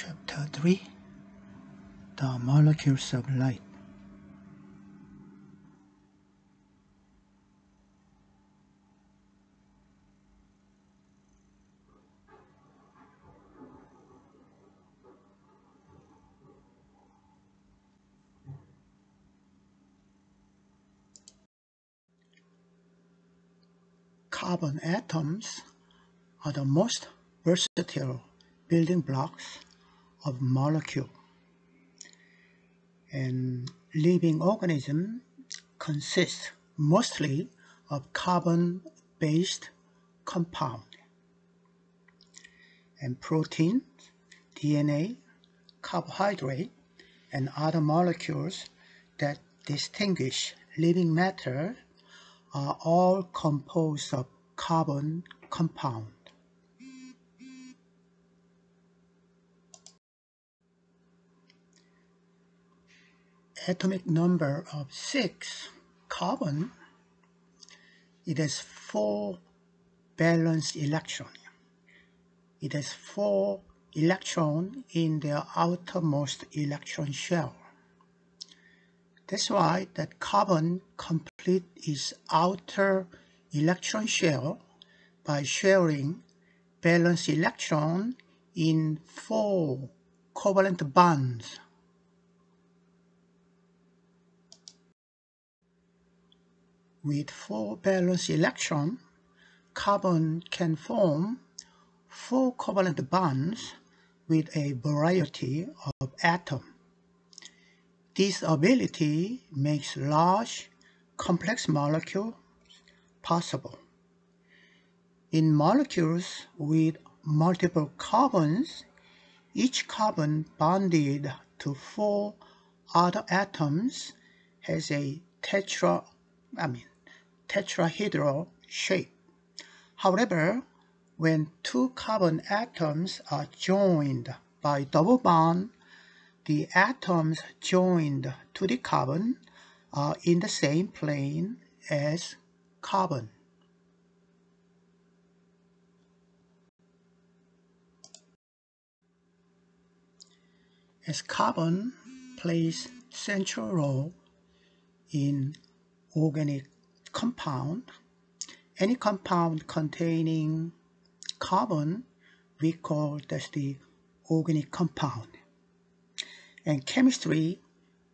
Chapter 3 The Molecules of Light. Carbon atoms are the most versatile building blocks of molecule, and living organisms consist mostly of carbon-based compounds, and proteins, DNA, carbohydrate, and other molecules that distinguish living matter are all composed of carbon compound. Atomic number of 6, carbon, it has 4 valence electrons. It has 4 electrons in the outermost electron shell. That's why that carbon completes its outer electron shell by sharing valence electron in 4 covalent bonds. With 4 valence electrons, carbon can form 4 covalent bonds with a variety of atoms. This ability makes large, complex molecules possible. In molecules with multiple carbons, each carbon bonded to 4 other atoms has a tetrahedral shape. However, when 2 carbon atoms are joined by double bond, the atoms joined to the carbon are in the same plane as carbon. As carbon plays central role in organic compound, any compound containing carbon we call that's the organic compound. And chemistry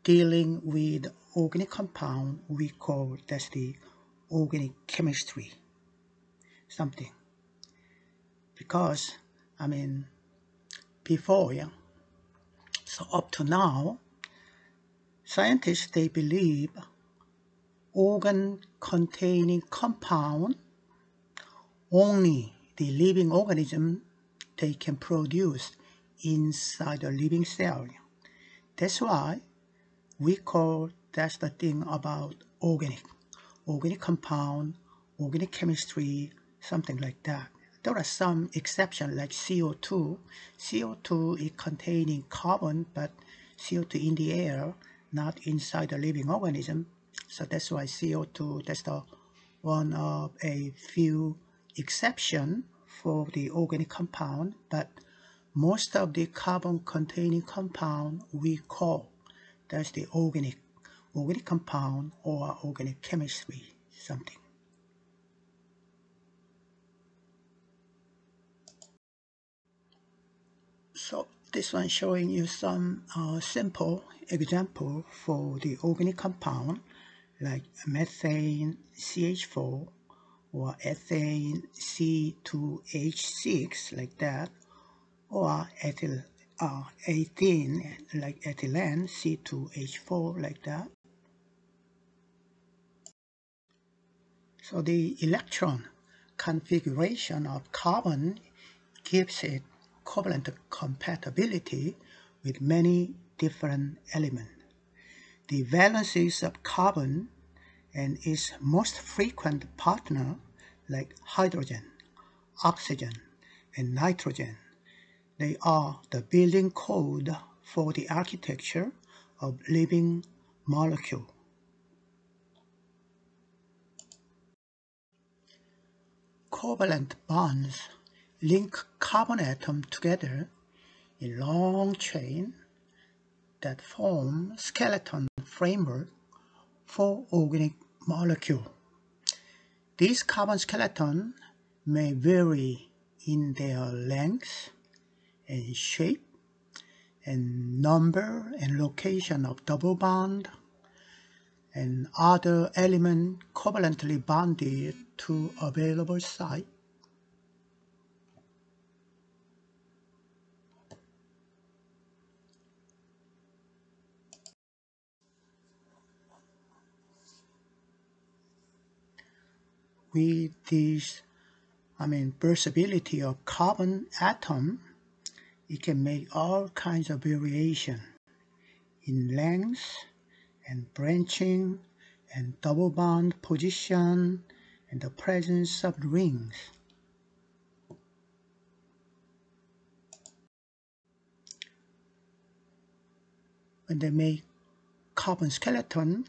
dealing with organic compound we call that's the organic chemistry something. Because before, so up to now, scientists they believe organ containing compound only the living organism they can produce inside a living cell. That's why we call that's the thing about organic compound, organic chemistry, something like that. There are some exceptions like CO2. CO2 is containing carbon, but CO2 in the air, not inside the living organism. So that's why CO2, that's the one of a few exceptions for the organic compound, but most of the carbon containing compound we call that's the organic compound or organic chemistry something. So this one showing you some simple example for the organic compound like methane CH4 or ethane C2H6 like that, or ethylene like ethylene C2H4 like that. So the electron configuration of carbon gives it covalent compatibility with many different elements. The valences of carbon and its most frequent partner like hydrogen, oxygen, and nitrogen, they are the building code for the architecture of living molecule. Covalent bonds link carbon atoms together a long chain that form skeleton framework for organic molecule. These carbon skeleton may vary in their length and shape and number and location of double bond and other element covalently bonded to available site. With this, burstability of carbon atom, it can make all kinds of variation in length and branching and double bond position and the presence of rings. When they make carbon skeleton,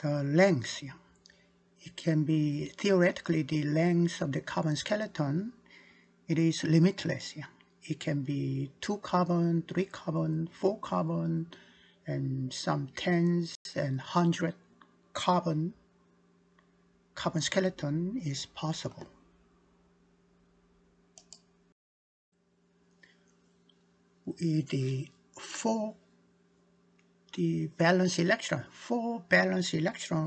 the length, it can be theoretically the length of the carbon skeleton, it is limitless. It can be 2 carbon, 3 carbon, 4 carbon, and some tens and 100 carbon skeleton is possible. With the 4 valence electron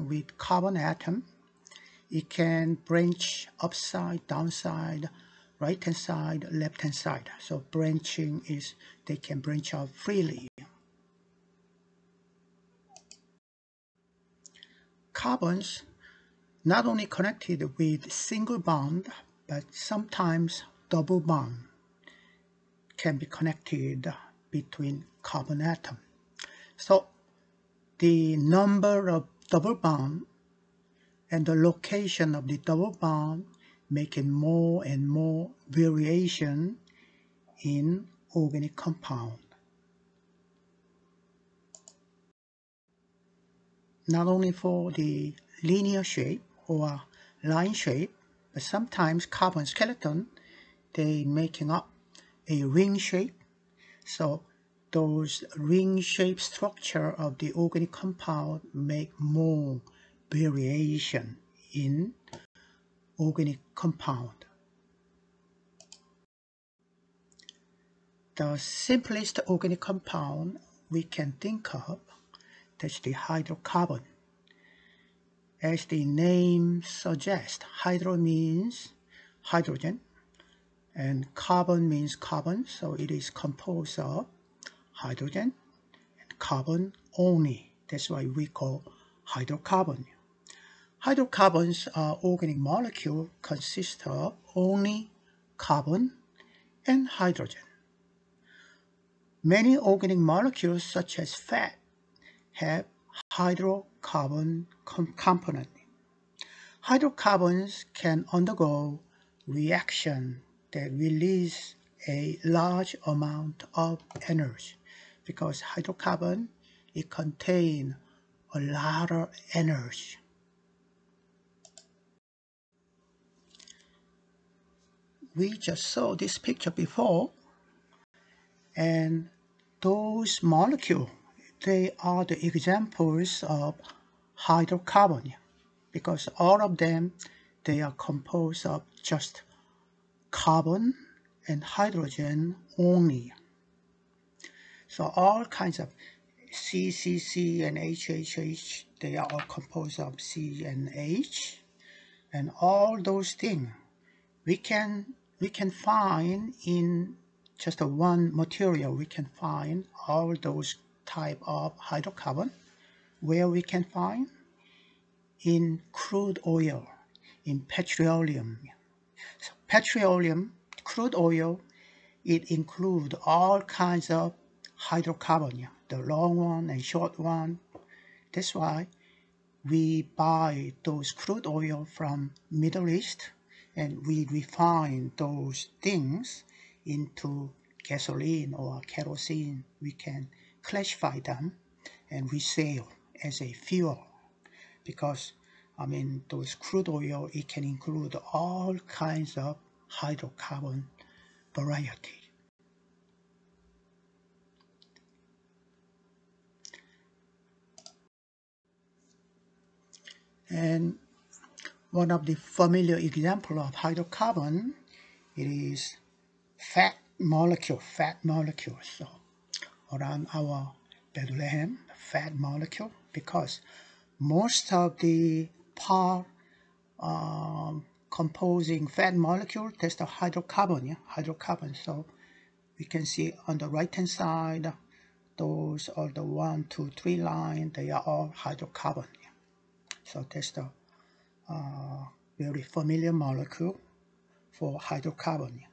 with carbon atom, it can branch upside, downside, right hand side, left hand side. So branching is they can branch out freely. Carbons not only connected with single bond, but sometimes double bond can be connected between carbon atom. So the number of double bond and the location of the double bond making more and more variation in organic compound. Not only for the linear shape or line shape, but sometimes carbon skeleton, they making up a ring shape. So those ring-shaped structure of the organic compound make more variation in organic compound. The simplest organic compound we can think of, that's the hydrocarbon. As the name suggests, hydro means hydrogen and carbon means carbon, so it is composed of hydrogen and carbon only. That's why we call hydrocarbon. Hydrocarbons are organic molecules consist of only carbon and hydrogen. Many organic molecules such as fat have hydrocarbon component. Hydrocarbons can undergo reaction that release a large amount of energy because hydrocarbon, it contains a lot of energy. We just saw this picture before, and those molecules, they are the examples of hydrocarbon because all of them, they are composed of just carbon and hydrogen only. So all kinds of C and H, they are all composed of C and H, and all those things we can find in just one material. We can find all those type of hydrocarbon where we can find in crude oil, in petroleum. So petroleum, crude oil, it includes all kinds of hydrocarbon, the long one and short one. That's why we buy those crude oil from Middle East and we refine those things into gasoline or kerosene. We can classify them and resell as a fuel because those crude oil, it can include all kinds of hydrocarbon variety. And one of the familiar example of hydrocarbon, it is fat molecule. So around our Bethlehem, fat molecule, because most of the part composing fat molecule, that's the hydrocarbon, hydrocarbon. So we can see on the right hand side, those are the 1, 2, 3 line, they are all hydrocarbon. So that's the very familiar molecule for hydrocarbon.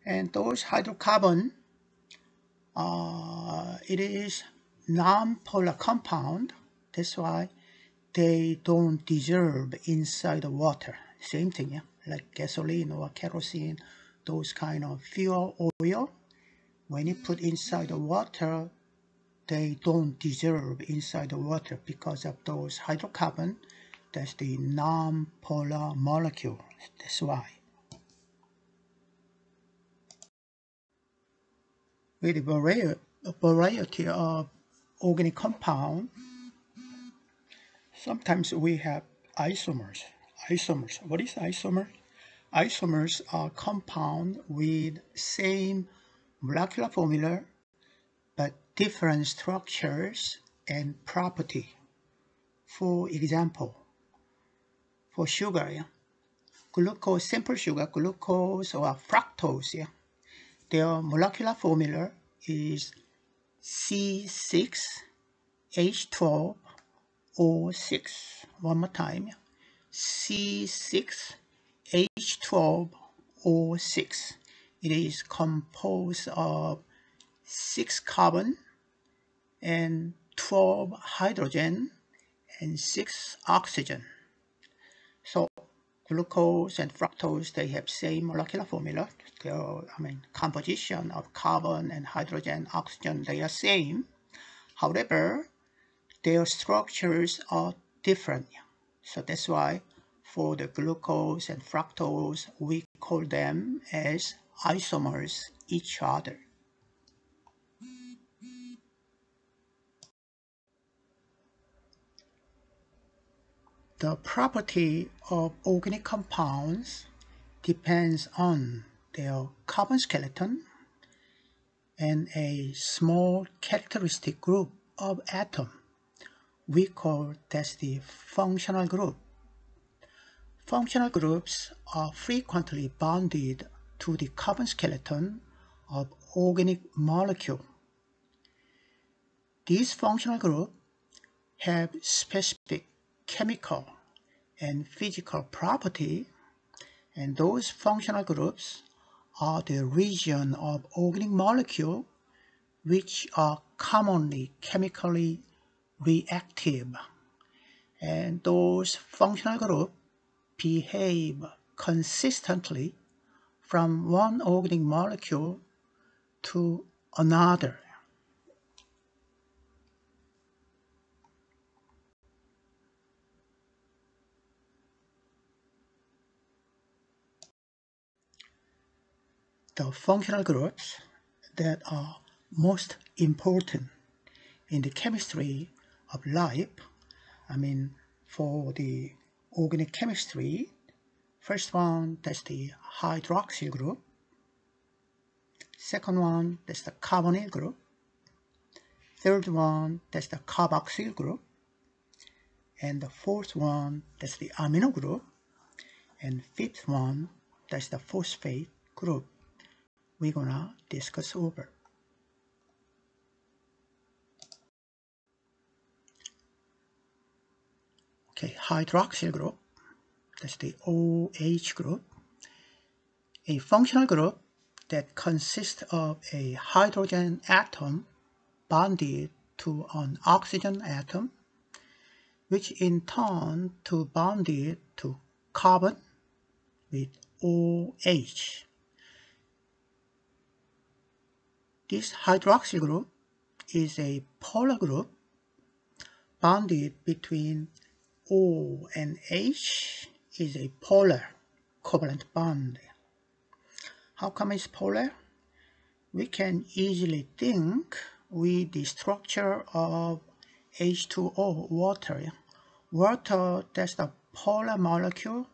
And those hydrocarbon, it is non-polar compound. That's why they don't dissolve inside the water. Same thing, yeah? Like gasoline or kerosene, those kind of fuel oil. When you put inside the water, they don't dissolve inside the water because of those hydrocarbon. That's the non-polar molecule. That's why. With a variety of organic compound, sometimes we have isomers. What is isomer? Isomers are compound with same molecular formula but different structures and property. For example, for sugar, yeah, glucose, simple sugar, glucose or fructose, yeah, their molecular formula is C6H12O6. One more time, yeah. C6H12O6. It is composed of 6 carbon and 12 hydrogen and 6 oxygen. So glucose and fructose, they have same molecular formula. Composition of carbon and hydrogen, oxygen, they are same. However, their structures are different. So that's why for the glucose and fructose, we call them as isomers each other. The property of organic compounds depends on their carbon skeleton and a small characteristic group of atom. We call that the functional group. Functional groups are frequently bonded to the carbon skeleton of organic molecule. These functional groups have specific chemical and physical property, and those functional groups are the region of organic molecule which are commonly chemically reactive, and those functional groups behave consistently from one organic molecule to another. The functional groups that are most important in the chemistry of life, for the organic chemistry, first one, that's the hydroxyl group. Second one, that's the carbonyl group. Third one, that's the carboxyl group. And the fourth one, that's the amino group. And fifth one, that's the phosphate group. We're gonna discuss over. Okay, hydroxyl group, that's the OH group. A functional group that consists of a hydrogen atom bonded to an oxygen atom, which in turn to bonded to carbon with OH. This hydroxyl group is a polar group bonded between O and H is a polar covalent bond. How come it's polar? We can easily think with the structure of H2O, water. Water, that's the polar molecule.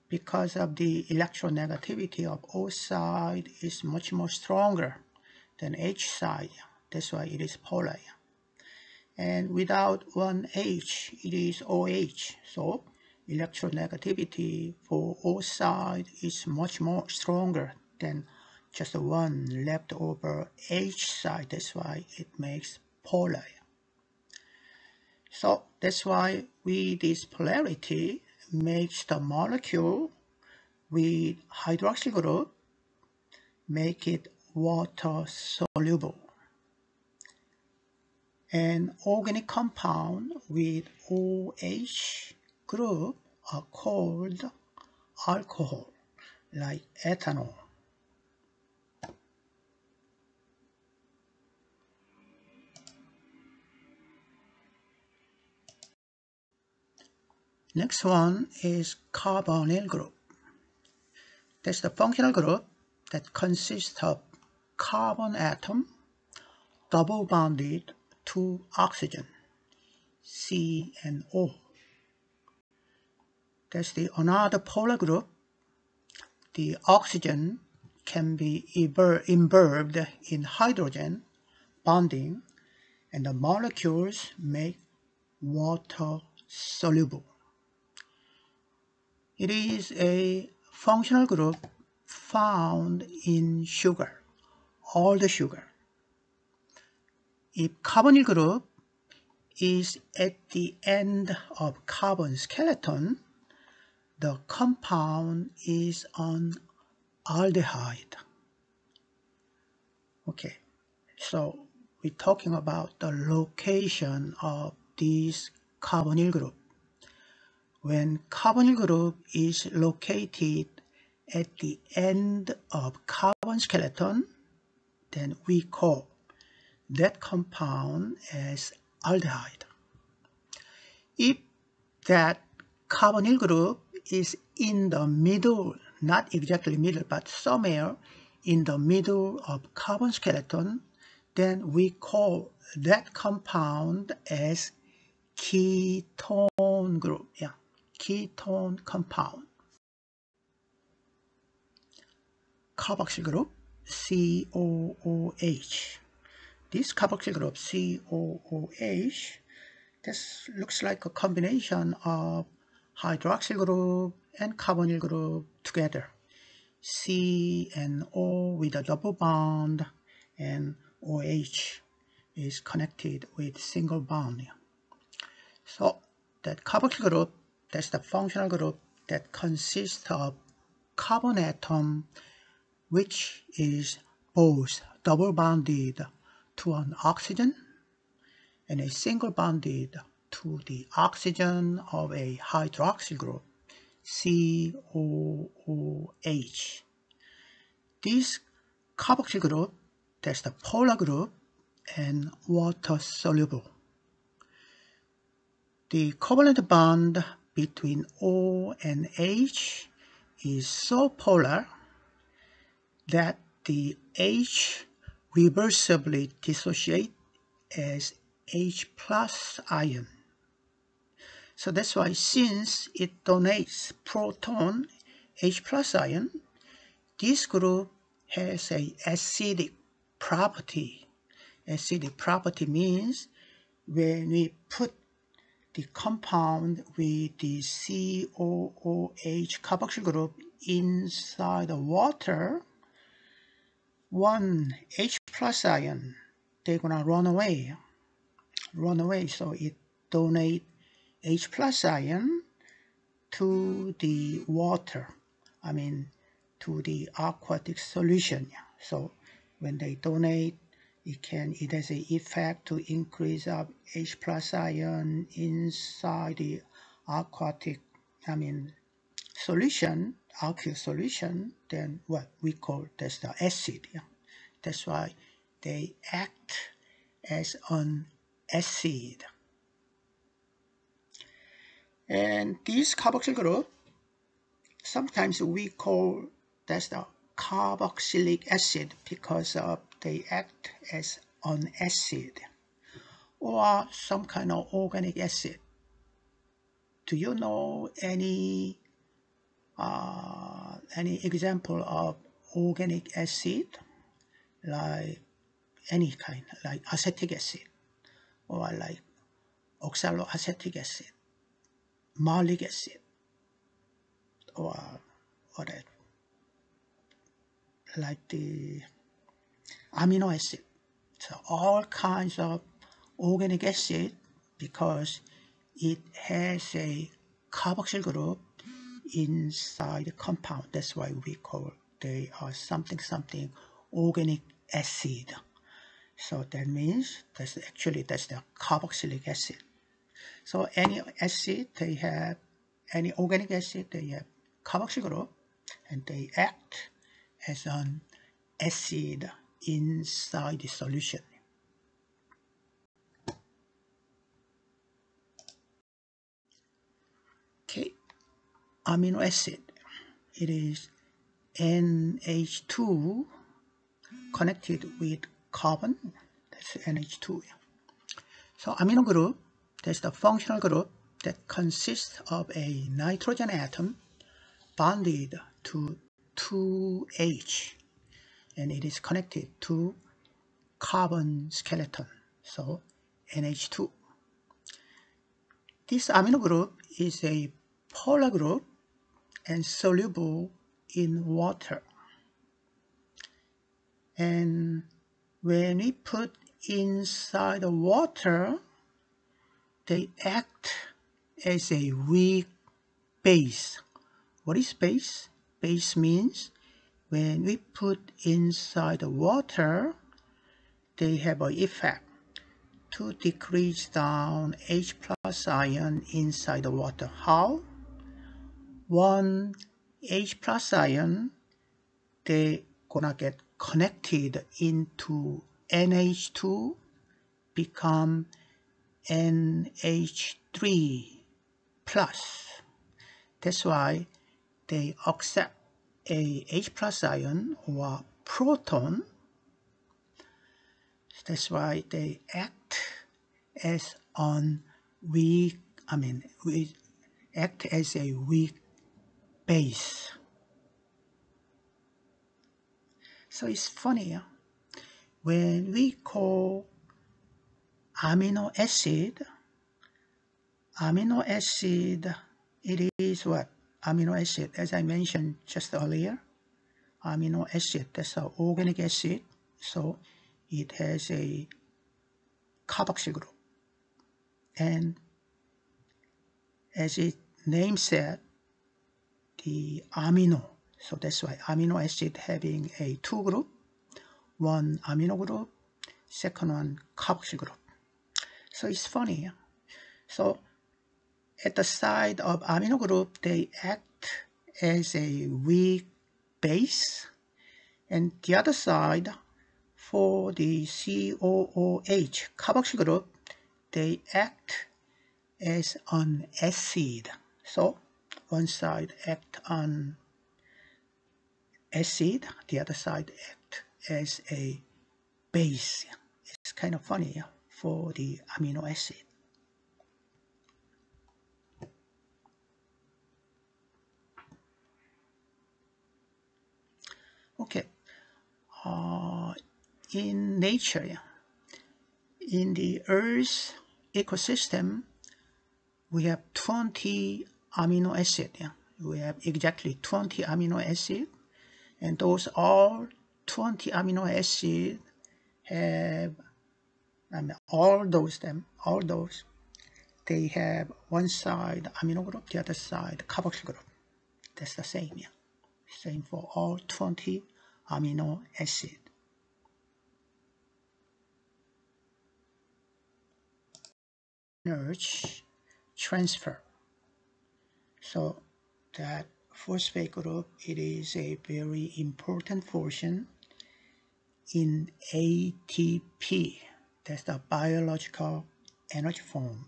Because of the electronegativity of O side is much more stronger than H side. That's why it is polar. And without one H, it is OH. So electronegativity for O side is much more stronger than just one leftover H side. That's why it makes polar. So that's why with this polarity makes the molecule with hydroxyl group make it water soluble. An organic compound with OH group are called alcohol, like ethanol. Next one is carbonyl group. That's the functional group that consists of carbon atom double bonded to oxygen, C and O. That's the another polar group. The oxygen can be imbued in hydrogen bonding, and the molecules make water soluble. It is a functional group found in sugar, all the sugar. If carbonyl group is at the end of carbon skeleton, the compound is an aldehyde. Okay, so we're talking about the location of this carbonyl group. When carbonyl group is located at the end of carbon skeleton, then we call that compound as aldehyde. If that carbonyl group is in the middle, not exactly middle, but somewhere in the middle of carbon skeleton, then we call that compound as ketone group. Yeah, ketone compound. Carboxyl group, COOH. This carboxyl group, COOH, this looks like a combination of hydroxyl group and carbonyl group together. C and O with a double bond, and OH is connected with single bond. So that carboxyl group, that's the functional group that consists of carbon atom which is both double bonded to an oxygen and a single bonded to the oxygen of a hydroxyl group, COOH. This carboxyl group, that's the polar group and water soluble. The covalent bond between O and H is so polar that the H reversibly dissociate as H plus ion. So that's why since it donates proton H plus ion, this group has a acidic property. Acidic property means when we put the compound with the COOH carboxyl group inside the water, one H plus ion, they're gonna run away. So it donates H plus ion to the water, to the aquatic solution. So when they donate, it has an effect to increase up H plus ion inside the aquatic, solution, aqueous solution. Then what we call that's the acid. That's why they act as an acid. And this carboxyl group, sometimes we call that's the carboxylic acid because of they act as an acid, or some kind of organic acid. Do you know any example of organic acid, like any kind, like acetic acid, or like oxaloacetic acid, malic acid, or that, like the amino acid? So all kinds of organic acid, because it has a carboxyl group inside the compound. That's why we call they are something organic acid. So that means that's the carboxylic acid. So any acid, they have any organic acid, they have carboxyl group, and they act as an acid inside the solution. Okay, amino acid. It is NH2 connected with carbon. That's NH2. So amino group, that's the functional group that consists of a nitrogen atom bonded to 2H, and it is connected to carbon skeleton, so NH2. This amino group is a polar group and soluble in water. And when we put inside the water, they act as a weak base. What is base? Base means when we put inside the water, they have an effect to decrease down H plus ion inside the water. How? One H plus ion, they gonna get connected into NH2, become NH3 plus. That's why they accept a H plus ion or proton. That's why they act as act as a weak base. So it's funny, when we call amino acid, it is what? Amino acid, as I mentioned just earlier, amino acid, that's an organic acid, so it has a carboxyl group. And as its name said, the amino, so that's why amino acid having a 2 group, one amino group, second one carboxyl group. So it's funny. So at the side of amino group, they act as a weak base, and the other side, for the COOH carboxyl group, they act as an acid. So one side act on acid, the other side act as a base. It's kind of funny for the amino acid. Okay, in nature, in the Earth ecosystem, we have 20 amino acids. We have exactly 20 amino acids, and those all 20 amino acids have, all those, they have one side amino group, the other side carboxyl group. That's the same, same for all 20 amino acids. Energy transfer. So that phosphate group, it is a very important portion in ATP. That's the biological energy form.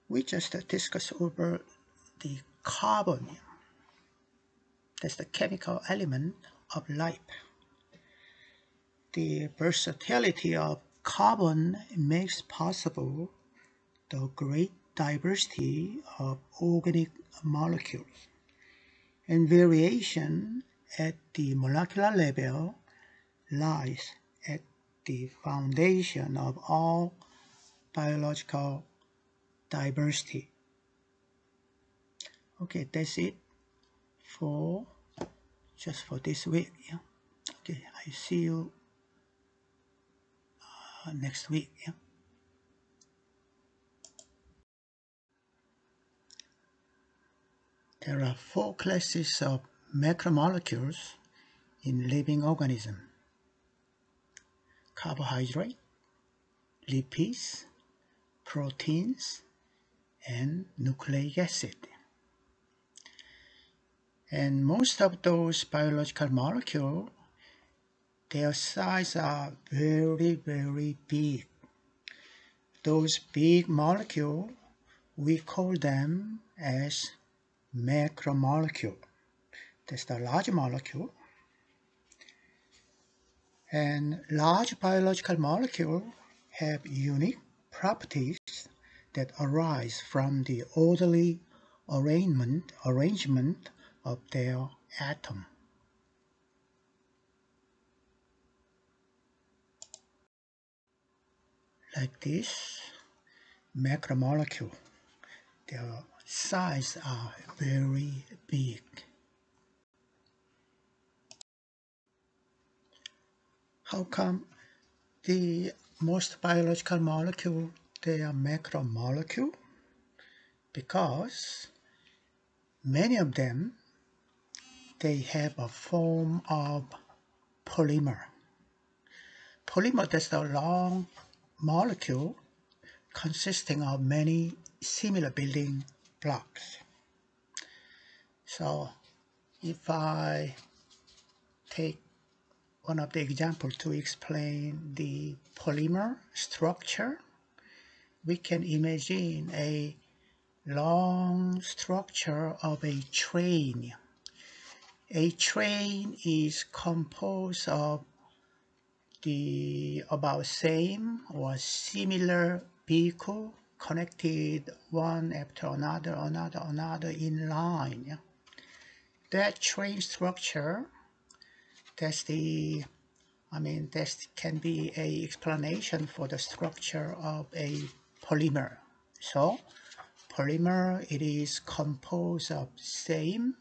We just discussed over the carbon. That's the chemical element of life. The versatility of carbon makes possible the great diversity of organic molecules, and variation at the molecular level lies at the foundation of all biological diversity. Okay, that's it for just for this week. Yeah. Okay, I see you next week. Yeah. There are 4 classes of macromolecules in living organisms: carbohydrate, lipids, proteins, and nucleic acid. And most of those biological molecules, their size are very, very big. Those big molecules, we call them as macromolecule. That's the large molecule. And large biological molecules have unique properties that arise from the orderly arrangement of their atom. Like this macromolecule, their size are very big. How come the most biological molecule they are macromolecule? Because many of them they have a form of polymer. Polymer is a long molecule consisting of many similar building blocks. So if I take one of the examples to explain the polymer structure, we can imagine a long structure of a train. A train is composed of the about same or similar vehicle connected one after another in line. Yeah? That train structure, that can be a explanation for the structure of a polymer. So polymer, it is composed of same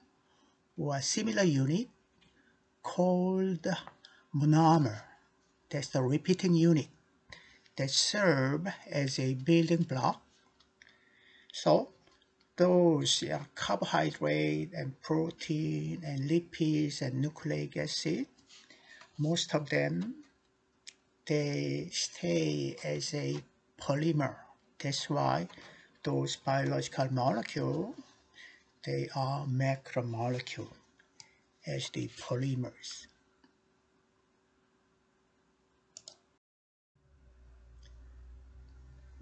or similar unit called monomer. That's the repeating unit that serve as a building block. So those carbohydrate and protein and lipids and nucleic acid, most of them, they stay as a polymer. That's why those biological molecules, they are macromolecules as the polymers.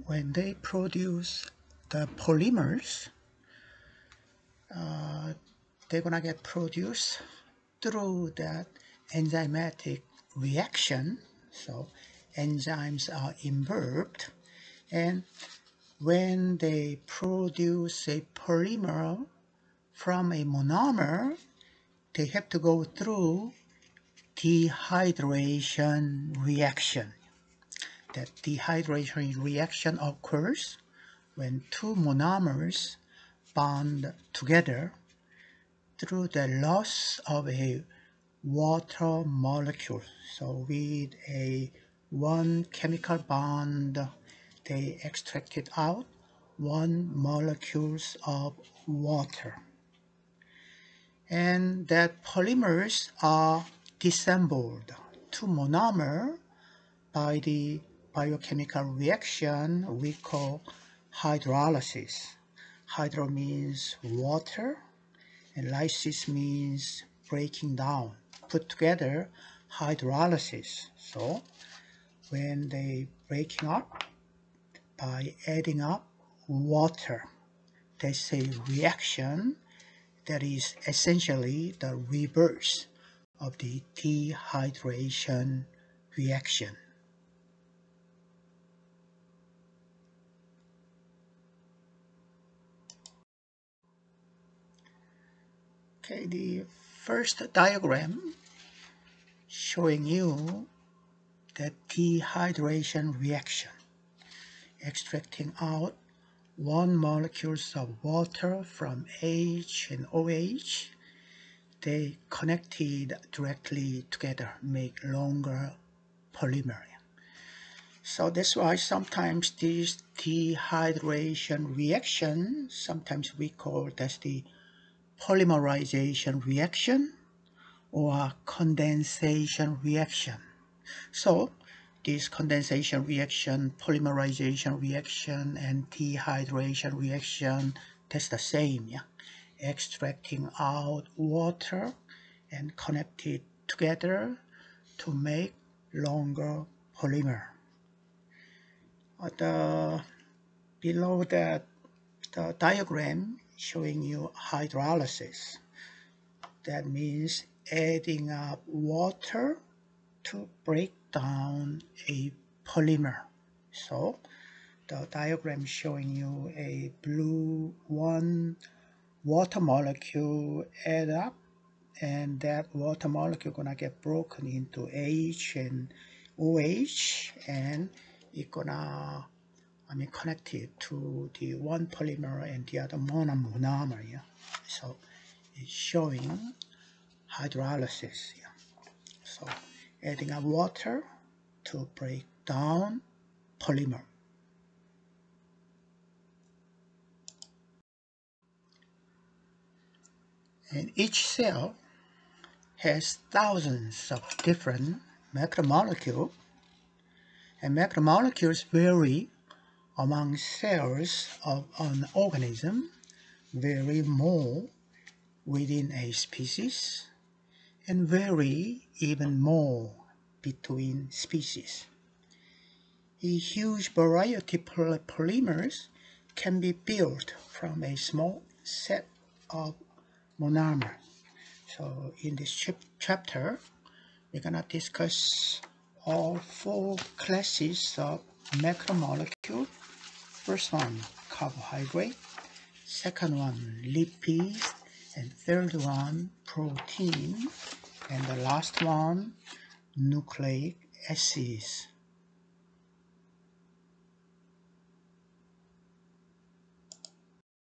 When they produce the polymers, they're gonna get produced through that enzymatic reaction. So enzymes are involved, and when they produce a polymer from a monomer, they have to go through dehydration reaction. That dehydration reaction occurs when 2 monomers bond together through the loss of a water molecule. So with a one chemical bond, they extracted out 1 molecules of water. And that polymers are disassembled to monomer by the biochemical reaction we call hydrolysis. Hydro means water, and lysis means breaking down. Put together, hydrolysis. So when they breaking up by adding up water. That's a reaction that is essentially the reverse of the dehydration reaction. Okay, the first diagram showing you the dehydration reaction, extracting out 1 molecules of water from H and OH. They connected directly together, make longer polymer. So that's why sometimes this dehydration reaction, sometimes we call that the polymerization reaction or condensation reaction. So this condensation reaction, polymerization reaction, and dehydration reaction, that's the same, yeah? Extracting out water and connect it together to make longer polymer. Below that, the diagram showing you hydrolysis. That means adding up water to break down a polymer. So the diagram showing you a blue one water molecule add up, and that water molecule gonna get broken into H and OH, and it's gonna connected to the one polymer and the other monomer. Yeah? So it's showing hydrolysis. Yeah? So adding up water to break down polymer. And each cell has thousands of different macromolecules, and macromolecules vary among cells of an organism, vary more within a species, and vary even more between species. A huge variety of polymers can be built from a small set of monomers. So in this chapter, we're going to discuss all 4 classes of macromolecules. First one, carbohydrate. Second one, lipids. And third one, protein. And the last one, nucleic acids.